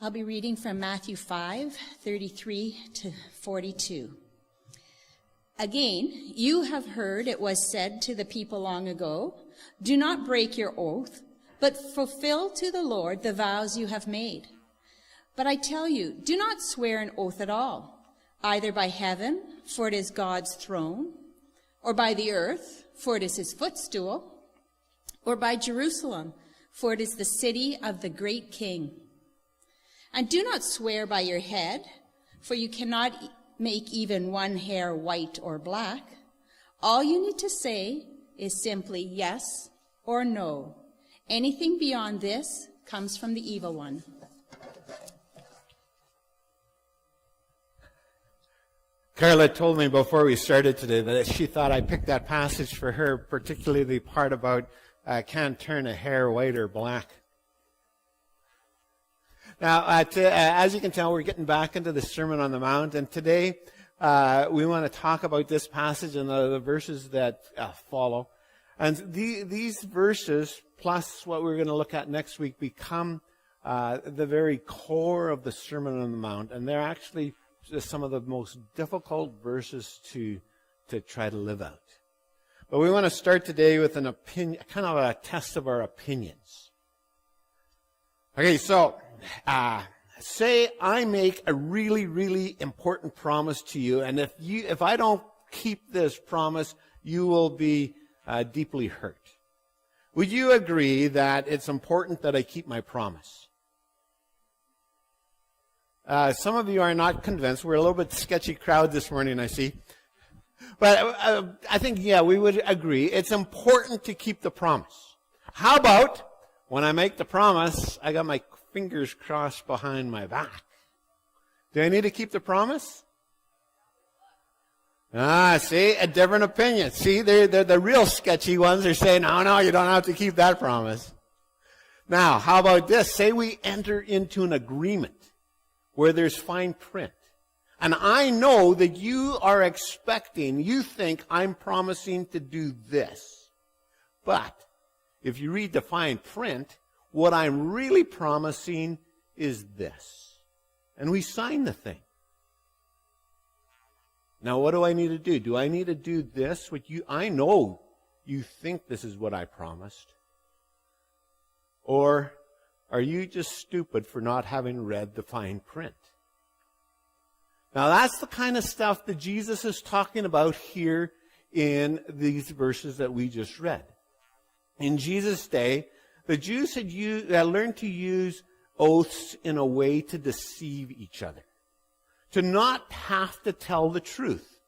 I'll be reading from Matthew 5:33 to 42. Again, you have heard it was said to the people long ago, do not break your oath, but fulfill to the Lord the vows you have made. But I tell you, do not swear an oath at all, either by heaven, for it is God's throne, or by the earth, for it is his footstool, or by Jerusalem, for it is the city of the great King. And do not swear by your head, for you cannot make even one hair white or black. All you need to say is simply yes or no. Anything beyond this comes from the evil one. Carla told me before we started today that she thought I picked that passage for her, particularly the part about can't turn a hair white or black. Now, as you can tell, we're getting back into the Sermon on the Mount, and today we want to talk about this passage and the verses that follow. And these verses, plus what we're going to look at next week, become the very core of the Sermon on the Mount, and they're actually some of the most difficult verses to try to live out. But we want to start today with an opinion, kind of a test of our opinions. Okay, so say I make a really, really important promise to you, and if I don't keep this promise, you will be deeply hurt. Would you agree that it's important that I keep my promise? Some of you are not convinced. We're a little bit sketchy crowd this morning, I see. But I think, yeah, we would agree. It's important to keep the promise. How about when I make the promise, I got my fingers crossed behind my back? Do I need to keep the promise? See, a different opinion. See, they're the real sketchy ones. They're saying, no, you don't have to keep that promise. Now, how about this? Say we enter into an agreement where there's fine print. And I know that you are expecting, you think I'm promising to do this. But if you read the fine print, what I'm really promising is this. And we sign the thing. Now, what do I need to do? Do I need to do this? I know you think this is what I promised. Or are you just stupid for not having read the fine print? Now, that's the kind of stuff that Jesus is talking about here in these verses that we just read. In Jesus' day, the Jews had learned to use oaths in a way to deceive each other, to not have to tell the truth.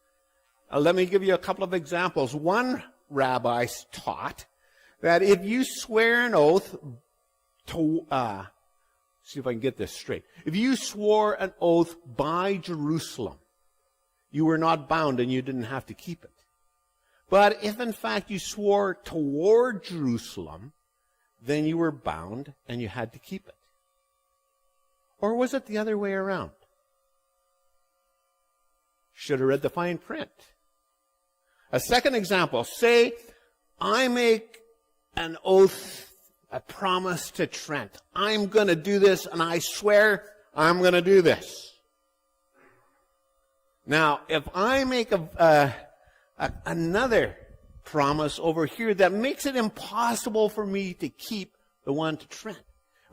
Let me give you a couple of examples. One rabbi taught that if you swear an oath to, see if I can get this straight. If you swore an oath by Jerusalem, you were not bound and you didn't have to keep it. But if in fact you swore toward Jerusalem, then you were bound and you had to keep it. Or was it the other way around? Should have read the fine print. A second example, say I make an oath, a promise to Trent. I'm going to do this, and I swear I'm going to do this. Now, if I make another promise over here that makes it impossible for me to keep the one to Trent,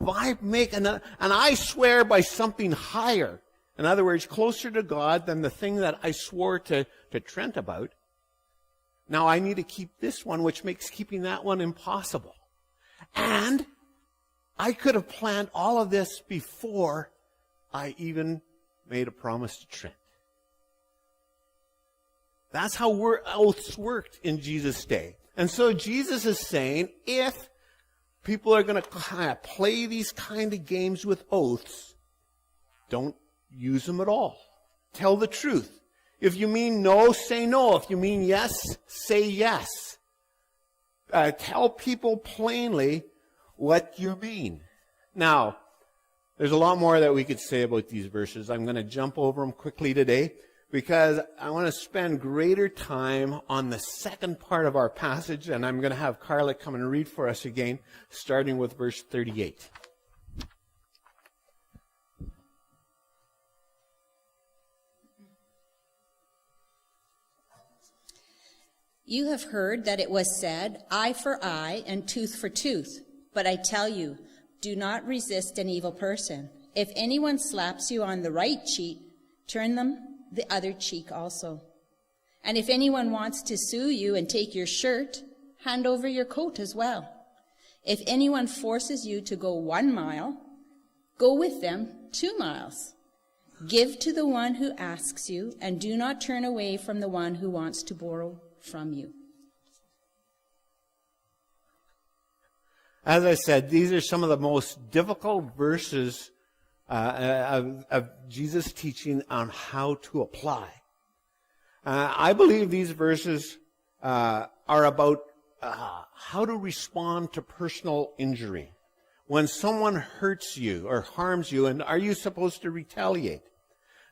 if I make another, and I swear by something higher, in other words, closer to God than the thing that I swore to Trent about, now I need to keep this one, which makes keeping that one impossible. And I could have planned all of this before I even made a promise to Trent. That's how oaths worked in Jesus' day. And so Jesus is saying, if people are going to kind of play these kind of games with oaths, don't use them at all. Tell the truth. If you mean no, say no. If you mean yes, say yes. Tell people plainly what you mean. Now, there's a lot more that we could say about these verses. I'm going to jump over them quickly today because I want to spend greater time on the second part of our passage, and I'm going to have Carla come and read for us again, starting with verse 38. You have heard that it was said, eye for eye and tooth for tooth. But I tell you, do not resist an evil person. If anyone slaps you on the right cheek, turn them the other cheek also. And if anyone wants to sue you and take your shirt, hand over your coat as well. If anyone forces you to go 1 mile, go with them 2 miles. Give to the one who asks you, and do not turn away from the one who wants to borrow from you. As I said, these are some of the most difficult verses of Jesus' teaching on how to apply. I believe these verses are about how to respond to personal injury. When someone hurts you or harms you, and are you supposed to retaliate?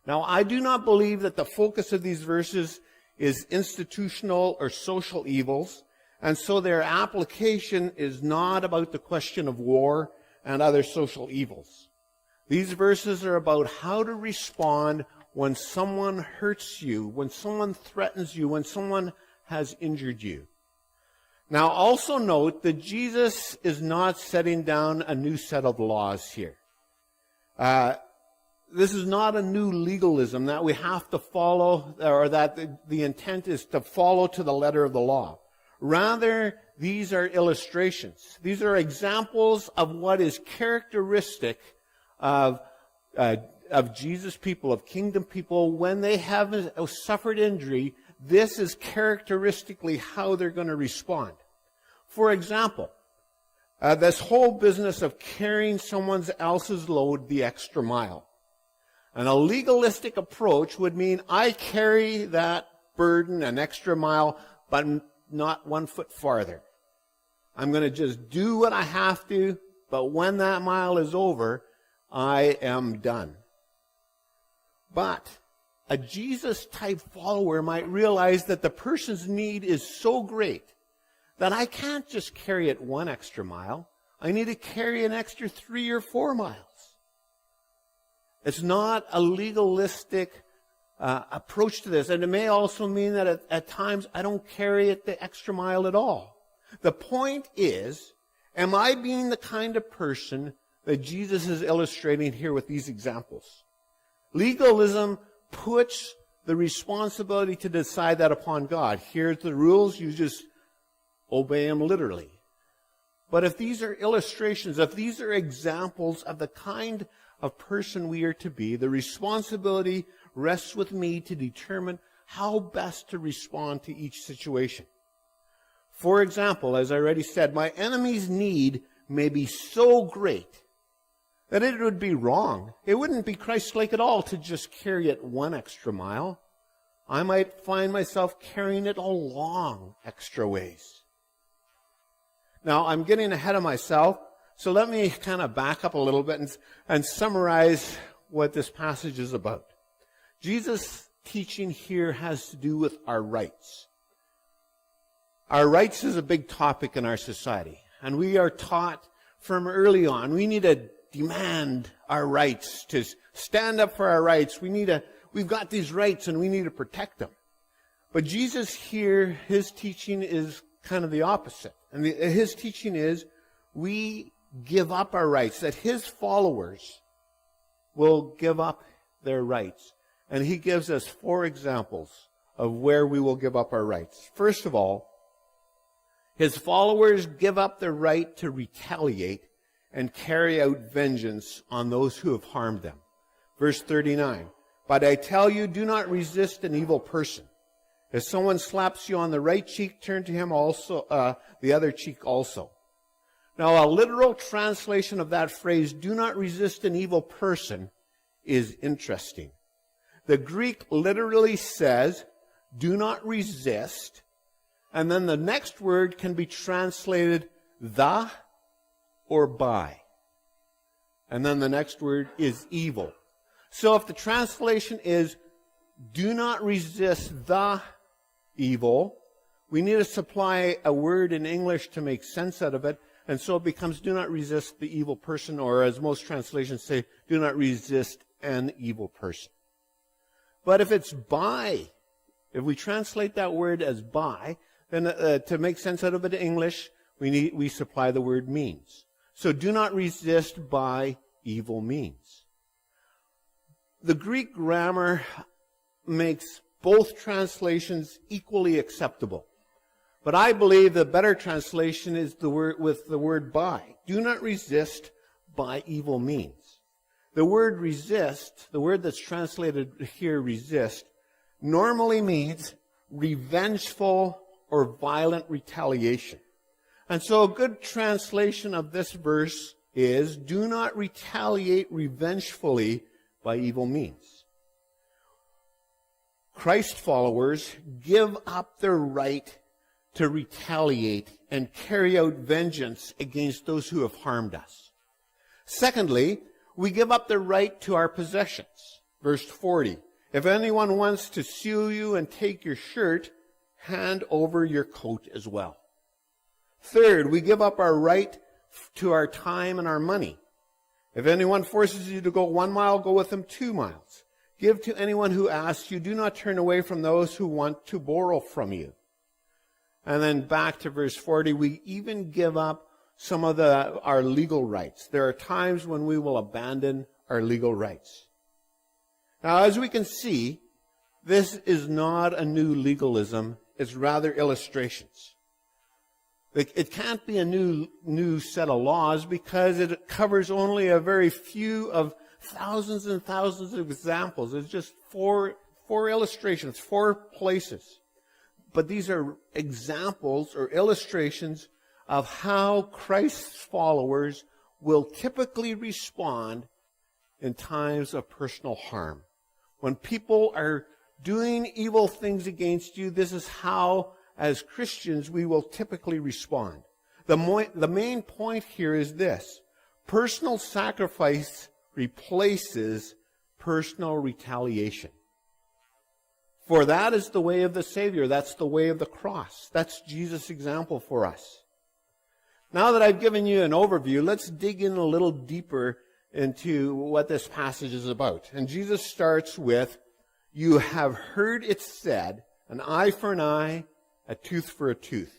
Now, I do not believe that the focus of these verses is institutional or social evils, and so their application is not about the question of war and other social evils. These verses are about how to respond when someone hurts you, when someone threatens you, when someone has injured you. Now, also note that Jesus is not setting down a new set of laws here. This is not a new legalism that we have to follow, or that the intent is to follow to the letter of the law. Rather, these are illustrations. These are examples of what is characteristic of Jesus' people, of kingdom people, when they have suffered injury. This is characteristically how they're going to respond. For example, this whole business of carrying someone else's load the extra mile. And a legalistic approach would mean I carry that burden an extra mile, but not 1 foot farther. I'm going to just do what I have to, but when that mile is over, I am done. But a Jesus-type follower might realize that the person's need is so great that I can't just carry it 1 extra mile. I need to carry an extra 3 or 4 miles. It's not a legalistic approach to this. And it may also mean that at times I don't carry it the extra mile at all. The point is, am I being the kind of person that Jesus is illustrating here with these examples? Legalism puts the responsibility to decide that upon God. Here's the rules, you just obey them literally. But if these are illustrations, if these are examples of the kind of person we are to be, the responsibility rests with me to determine how best to respond to each situation. For example, as I already said, my enemy's need may be so great that it would be wrong. It wouldn't be Christ-like at all to just carry it 1 extra mile. I might find myself carrying it a long extra ways. Now, I'm getting ahead of myself, so let me kind of back up a little bit and summarize what this passage is about. Jesus' teaching here has to do with our rights. Our rights is a big topic in our society, and we are taught from early on, we need to demand our rights, to stand up for our rights. We've got these rights and we need to protect them. But Jesus here, his teaching is kind of the opposite. And his teaching is we give up our rights, that his followers will give up their rights. And he gives us 4 examples of where we will give up our rights. First of all, his followers give up their right to retaliate and carry out vengeance on those who have harmed them. Verse 39, but I tell you, do not resist an evil person. If someone slaps you on the right cheek, turn to him also the other cheek also. Now, a literal translation of that phrase, do not resist an evil person, is interesting. The Greek literally says, do not resist, and then the next word can be translated the or by. And then the next word is evil. So if the translation is, do not resist the evil, we need to supply a word in English to make sense out of it. And so it becomes, do not resist the evil person, or as most translations say, do not resist an evil person. But if it's by, if we translate that word as by, then to make sense out of it in English, we supply the word means. So do not resist by evil means. The Greek grammar makes both translations equally acceptable. But I believe the better translation is with the word by. Do not resist by evil means. The word resist, the word that's translated here, resist, normally means revengeful or violent retaliation. And so a good translation of this verse is, do not retaliate revengefully by evil means. Christ followers give up their right to retaliate and carry out vengeance against those who have harmed us. Secondly, we give up the right to our possessions. Verse 40, if anyone wants to sue you and take your shirt, hand over your coat as well. Third, we give up our right to our time and our money. If anyone forces you to go 1 mile, go with them 2 miles. Give to anyone who asks you. Do not turn away from those who want to borrow from you. And then back to verse 40, we even give up some of our legal rights. There are times when we will abandon our legal rights. Now, as we can see, this is not a new legalism. It's rather illustrations. It can't be a new set of laws because it covers only a very few of thousands and thousands of examples. It's just four illustrations, 4 places. But these are examples or illustrations of how Christ's followers will typically respond in times of personal harm. When people are doing evil things against you, this is how, as Christians, we will typically respond. The main point here is this: personal sacrifice replaces personal retaliation. For that is the way of the Savior. That's the way of the cross. That's Jesus' example for us. Now that I've given you an overview, let's dig in a little deeper into what this passage is about. And Jesus starts with, you have heard it said, an eye for an eye, a tooth for a tooth.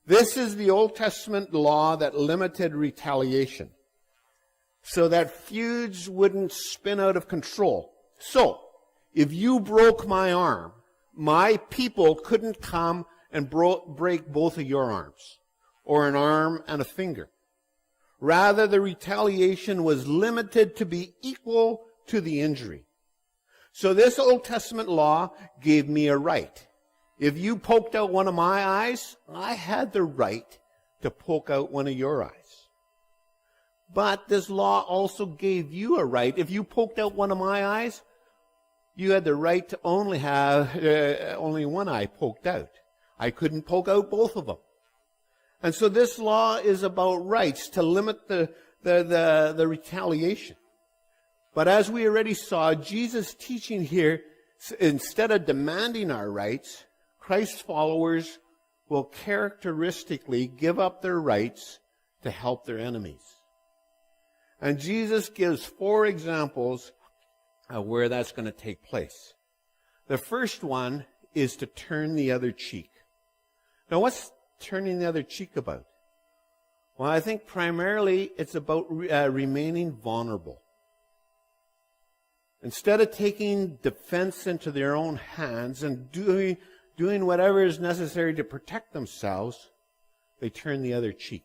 This is the Old Testament law that limited retaliation, so that feuds wouldn't spin out of control. So, if you broke my arm, my people couldn't come and break both of your arms, or an arm and a finger. Rather, the retaliation was limited to be equal to the injury. So this Old Testament law gave me a right. If you poked out one of my eyes, I had the right to poke out one of your eyes. But this law also gave you a right. If you poked out one of my eyes, you had the right to only have only one eye poked out. I couldn't poke out both of them. And so this law is about rights, to limit the retaliation. But as we already saw, Jesus' teaching here, instead of demanding our rights, Christ's followers will characteristically give up their rights to help their enemies. And Jesus gives 4 examples of where that's going to take place. The first one is to turn the other cheek. Now, what's turning the other cheek about? Well, I think primarily it's about remaining vulnerable. Instead of taking defense into their own hands and doing whatever is necessary to protect themselves, they turn the other cheek.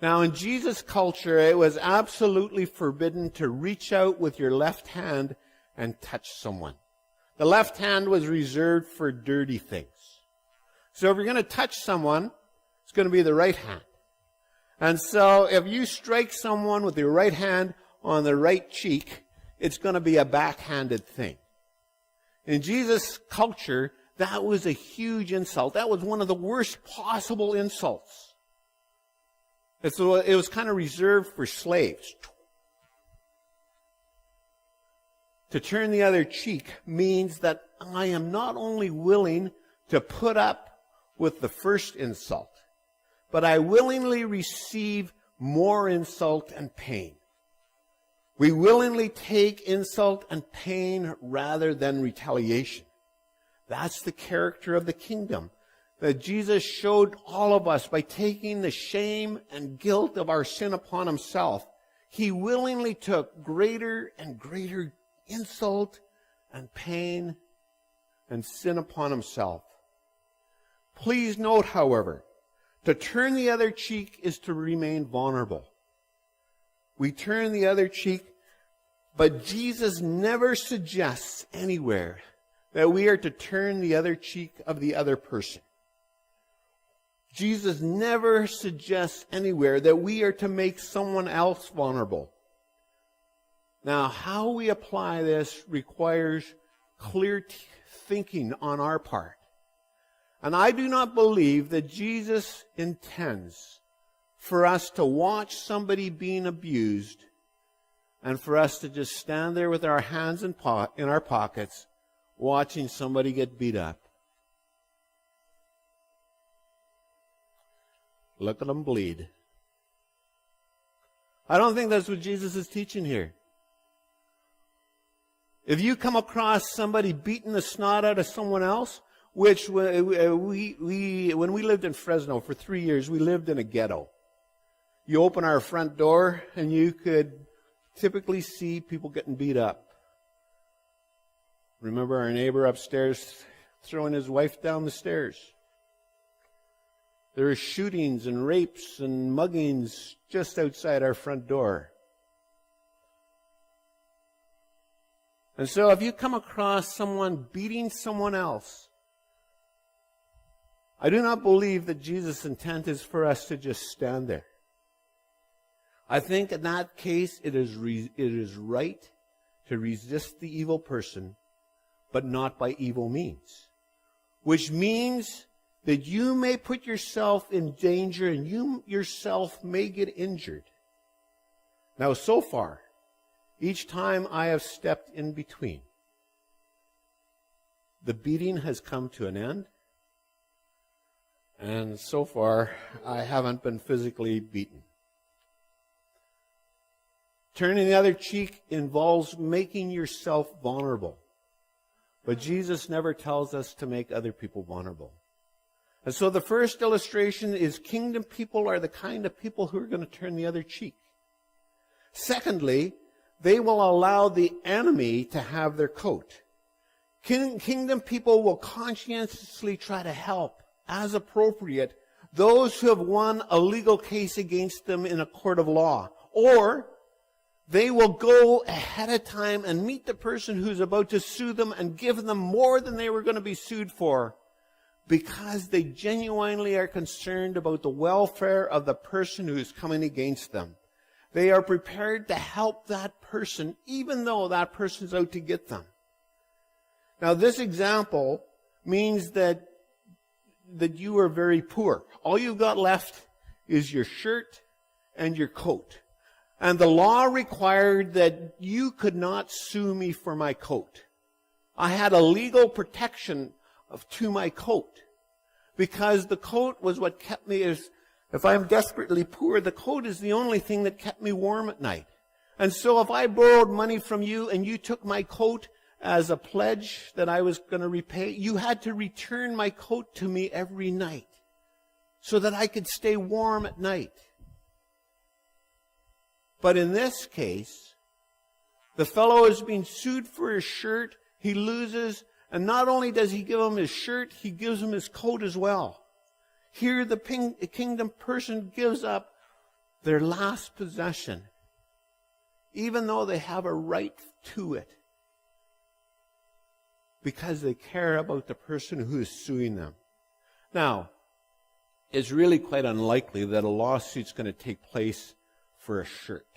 Now, in Jesus' culture, it was absolutely forbidden to reach out with your left hand and touch someone. The left hand was reserved for dirty things. So if you're going to touch someone, it's going to be the right hand. And so if you strike someone with your right hand on the right cheek, it's going to be a backhanded thing. In Jesus' culture, that was a huge insult. That was one of the worst possible insults. It was kind of reserved for slaves. To turn the other cheek means that I am not only willing to put up with the first insult, but I willingly receive more insult and pain. We willingly take insult and pain rather than retaliation. That's the character of the kingdom. that Jesus showed all of us by taking the shame and guilt of our sin upon himself. He willingly took greater and greater insult and pain and sin upon himself. Please note, however, to turn the other cheek is to remain vulnerable. We turn the other cheek, but Jesus never suggests anywhere that we are to turn the other cheek of the other person. Jesus never suggests anywhere that we are to make someone else vulnerable. Now, how we apply this requires clear thinking on our part. And I do not believe that Jesus intends for us to watch somebody being abused and for us to just stand there with our hands in our pockets watching somebody get beat up. Look at them bleed. I don't think that's what Jesus is teaching here. If you come across somebody beating the snot out of someone else, which when we lived in Fresno for 3 years, we lived in a ghetto. You open our front door and you could typically see people getting beat up. Remember our neighbor upstairs throwing his wife down the stairs. There are shootings and rapes and muggings just outside our front door. And so if you come across someone beating someone else, I do not believe that Jesus' intent is for us to just stand there. I think in that case it is right to resist the evil person, but not by evil means. Which means that you may put yourself in danger and you yourself may get injured. Now, so far, each time I have stepped in between, the beating has come to an end, and so far, I haven't been physically beaten. Turning the other cheek involves making yourself vulnerable. But Jesus never tells us to make other people vulnerable. And so the first illustration is kingdom people are the kind of people who are going to turn the other cheek. Secondly, they will allow the enemy to have their coat. Kingdom people will conscientiously try to help, as appropriate, those who have won a legal case against them in a court of law. Or they will go ahead of time and meet the person who's about to sue them and give them more than they were going to be sued for, because they genuinely are concerned about the welfare of the person who is coming against them. They are prepared to help that person, even though that person's out to get them. Now, this example means that you are very poor. All you've got left is your shirt and your coat. And the law required that you could not sue me for my coat. I had a legal protection to my coat, because the coat was what kept me, if I'm desperately poor, the coat is the only thing that kept me warm at night. And so if I borrowed money from you and you took my coat as a pledge that I was going to repay, you had to return my coat to me every night so that I could stay warm at night. But in this case, the fellow is being sued for his shirt. He loses, and not only does he give him his shirt, he gives him his coat as well. Here the kingdom person gives up their last possession, even though they have a right to it, because they care about the person who is suing them. Now, it's really quite unlikely that a lawsuit's going to take place for a shirt.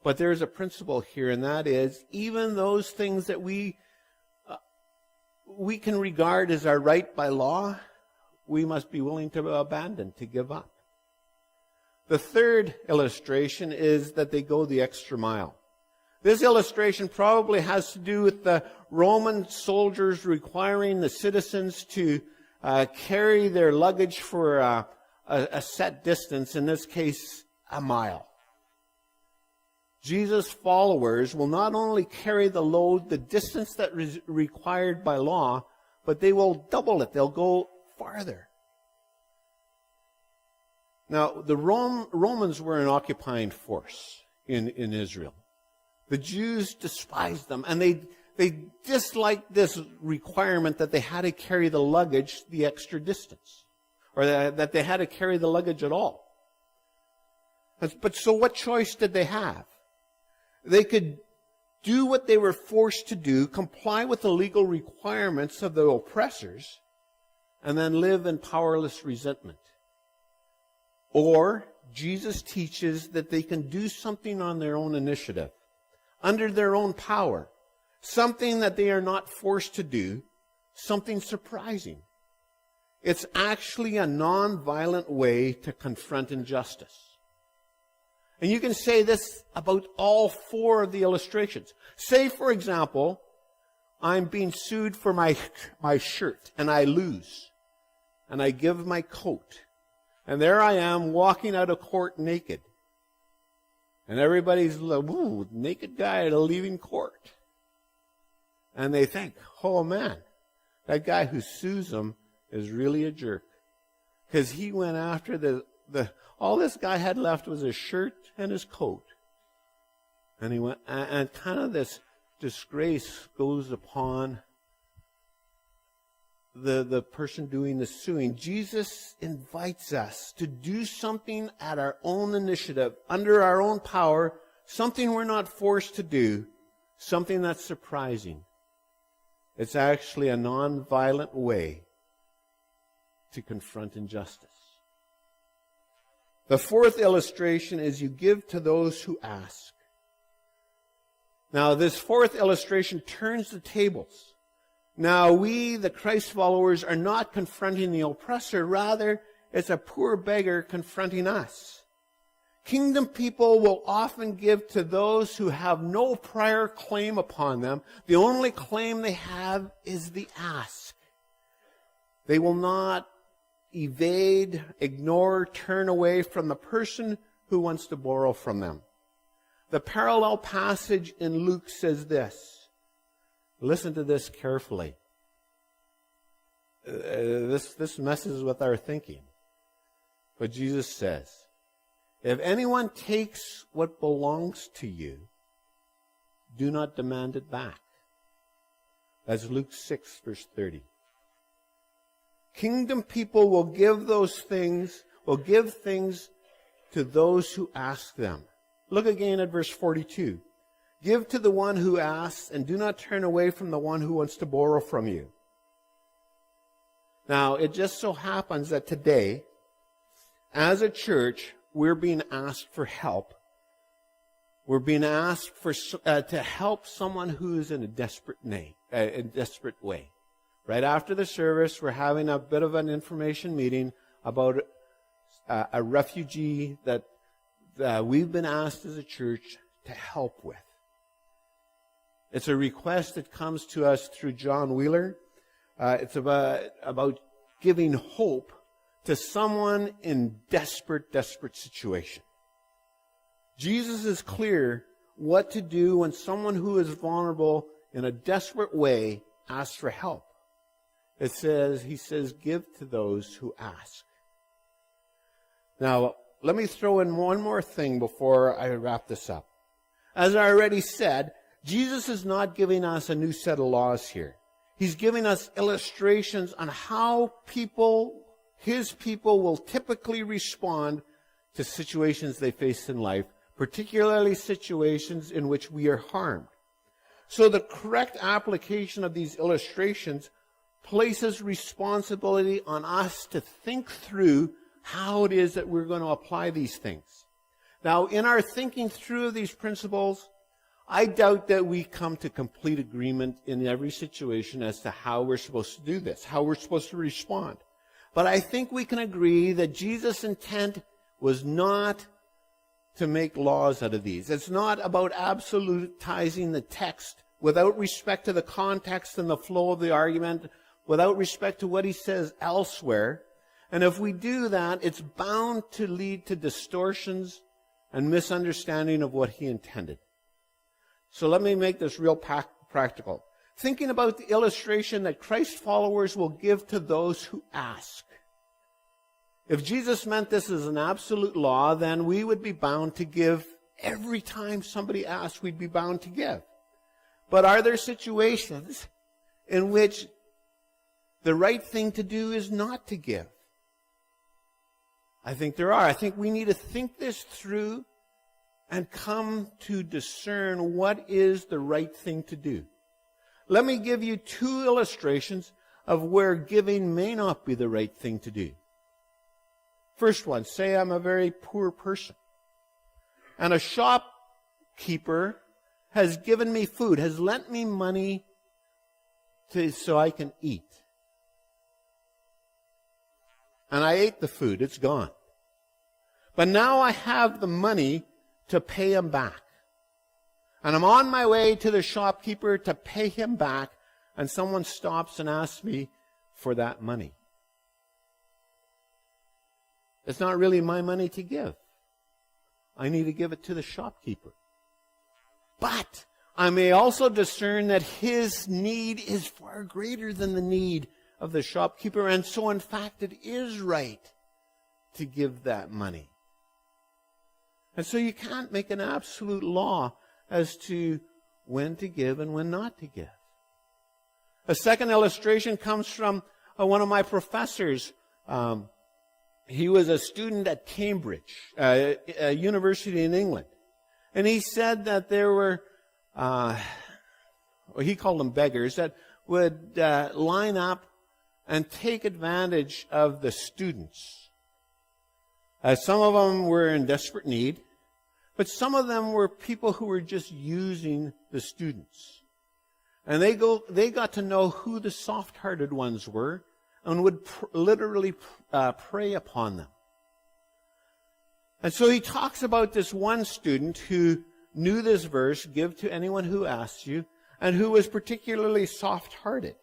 But there's a principle here, and that is, even those things that we can regard as our right by law, we must be willing to abandon, to give up. The third illustration is that they go the extra mile. This illustration probably has to do with the Roman soldiers requiring the citizens to carry their luggage for a set distance, in this case, a mile. Jesus' followers will not only carry the load the distance that is required by law, but they will double it. They'll go farther. Now, the Romans were an occupying force in Israel. The Jews despised them, and they disliked this requirement that they had to carry the luggage the extra distance, or that they had to carry the luggage at all. But so what choice did they have? They could do what they were forced to do, comply with the legal requirements of the oppressors, and then live in powerless resentment. Or Jesus teaches that they can do something on their own initiative, under their own power, something that they are not forced to do, something surprising. It's actually a non-violent way to confront injustice. And you can say this about all four of the illustrations. Say, for example, I'm being sued for my shirt, and I lose, and I give my coat. And there I am walking out of court naked. And everybody's like, ooh, naked guy leaving court. And they think, oh man, that guy who sues them is really a jerk. Because he went after all this guy had left was his shirt and his coat. And he went, and kind of this disgrace goes upon the person doing the suing. Jesus invites us to do something at our own initiative, under our own power, something we're not forced to do, something that's surprising. It's actually a non-violent way to confront injustice. The fourth illustration is you give to those who ask. Now, this fourth illustration turns the tables. Now, we, the Christ followers, are not confronting the oppressor. Rather, it's a poor beggar confronting us. Kingdom people will often give to those who have no prior claim upon them. The only claim they have is the ask. They will not evade, ignore, turn away from the person who wants to borrow from them. The parallel passage in Luke says this. Listen to this carefully. This messes with our thinking. But Jesus says, if anyone takes what belongs to you, do not demand it back. That's Luke 6, verse 30. Kingdom people will give things to those who ask them. Look again at verse 42. Give to the one who asks, and do not turn away from the one who wants to borrow from you. Now, it just so happens that today, as a church, we're being asked for help. We're being asked to help someone who is in a desperate way. Right after the service, we're having a bit of an information meeting about a refugee that we've been asked as a church to help with. It's a request that comes to us through John Wheeler. It's about giving hope to someone in desperate situation. Jesus is clear what to do when someone who is vulnerable in a desperate way asks for help. He says, give to those who ask. Now, let me throw in one more thing before I wrap this up. As I already said, Jesus is not giving us a new set of laws here. He's giving us illustrations on how his people will typically respond to situations they face in life, particularly situations in which we are harmed. So the correct application of these illustrations places responsibility on us to think through how it is that we're going to apply these things. Now, in our thinking through these principles, I doubt that we come to complete agreement in every situation as to how we're supposed to do this, how we're supposed to respond. But I think we can agree that Jesus' intent was not to make laws out of these. It's not about absolutizing the text without respect to the context and the flow of the argument, without respect to what he says elsewhere. And if we do that, it's bound to lead to distortions and misunderstanding of what he intended. So let me make this real practical. thinking about the illustration that Christ's followers will give to those who ask. If Jesus meant this as an absolute law, then we would be bound to give every time somebody asks, we'd be bound to give. But are there situations in which the right thing to do is not to give? I think there are. I think we need to think this through and come to discern what is the right thing to do. Let me give you two illustrations of where giving may not be the right thing to do. First one, say I'm a very poor person, and a shopkeeper has given me food, has lent me money so I can eat. And I ate the food, it's gone. But now I have the money to pay him back. And I'm on my way to the shopkeeper to pay him back, and someone stops and asks me for that money. It's not really my money to give. I need to give it to the shopkeeper. But I may also discern that his need is far greater than the need of the shopkeeper, and so in fact it is right to give that money. And so you can't make an absolute law as to when to give and when not to give. A second illustration comes from one of my professors. He was a student at Cambridge, a university in England. And he said that there were, he called them beggars, that would line up and take advantage of the students. Some of them were in desperate need, but some of them were people who were just using the students. And they got to know who the soft-hearted ones were and would literally prey upon them. And so he talks about this one student who knew this verse, give to anyone who asks you, and who was particularly soft-hearted.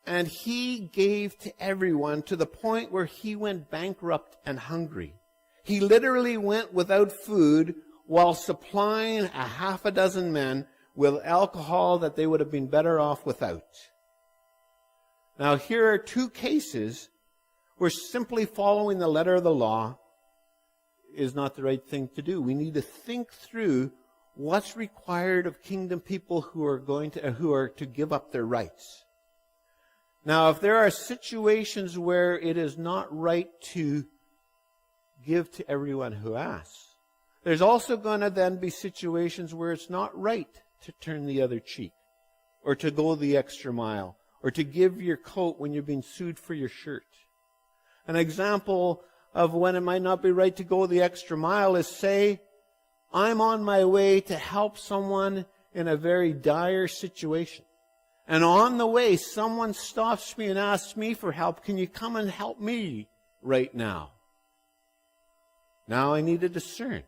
And he gave to everyone to the point where he went bankrupt and hungry. He literally went without food while supplying a half a dozen men with alcohol that they would have been better off without. Now, here are two cases where simply following the letter of the law is not the right thing to do. We need to think through what's required of kingdom people who are to give up their rights. Now, if there are situations where it is not right to give to everyone who asks, there's also going to then be situations where it's not right to turn the other cheek, or to go the extra mile, or to give your coat when you're being sued for your shirt. An example of when it might not be right to go the extra mile is, say, I'm on my way to help someone in a very dire situation. And on the way, someone stops me and asks me for help. Can you come and help me right now? Now I need to discern.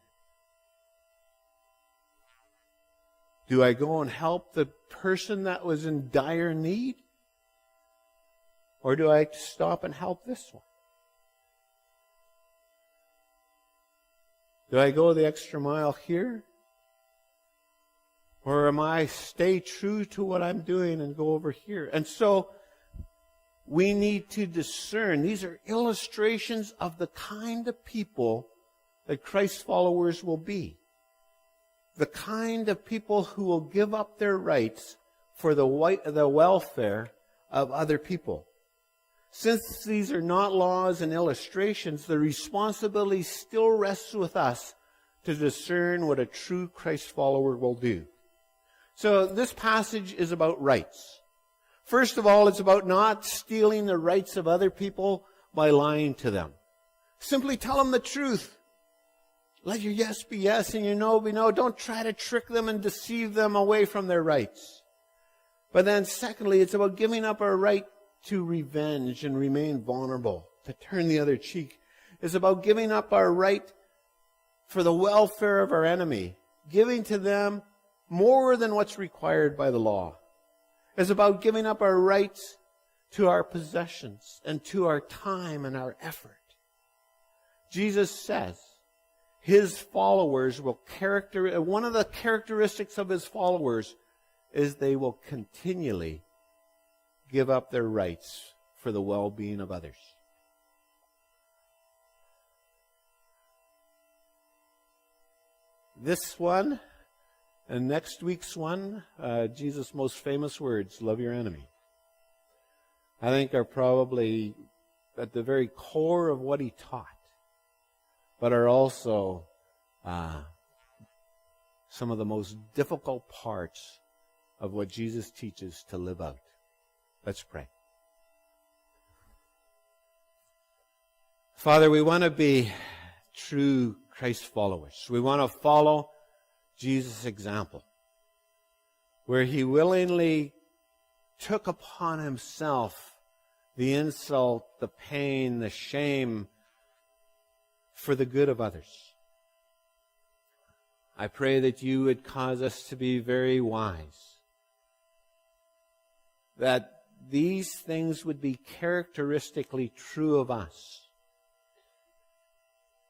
Do I go and help the person that was in dire need? Or do I stop and help this one? Do I go the extra mile here? Or am I stay true to what I'm doing and go over here? And so we need to discern. These are illustrations of the kind of people that Christ's followers will be. The kind of people who will give up their rights for the welfare of other people. Since these are not laws and illustrations, the responsibility still rests with us to discern what a true Christ follower will do. So this passage is about rights. First of all, it's about not stealing the rights of other people by lying to them. Simply tell them the truth. Let your yes be yes and your no be no. Don't try to trick them and deceive them away from their rights. But then secondly, it's about giving up our right to revenge and remain vulnerable, to turn the other cheek. It's about giving up our right for the welfare of our enemy, giving to them more than what's required by the law. It's about giving up our rights to our possessions and to our time and our effort. Jesus says, his followers will one of the characteristics of his followers is they will continually give up their rights for the well-being of others. This one and next week's one, Jesus' most famous words, love your enemy, I think are probably at the very core of what he taught, but are also some of the most difficult parts of what Jesus teaches to live out. Let's pray. Father, we want to be true Christ followers. We want to follow Jesus' example, where he willingly took upon himself the insult, the pain, the shame for the good of others. I pray that you would cause us to be very wise, that these things would be characteristically true of us,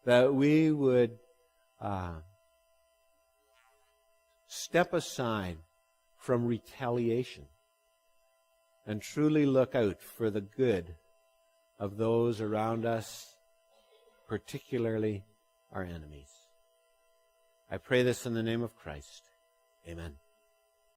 that we would step aside from retaliation and truly look out for the good of those around us, particularly our enemies. I pray this in the name of Christ. Amen.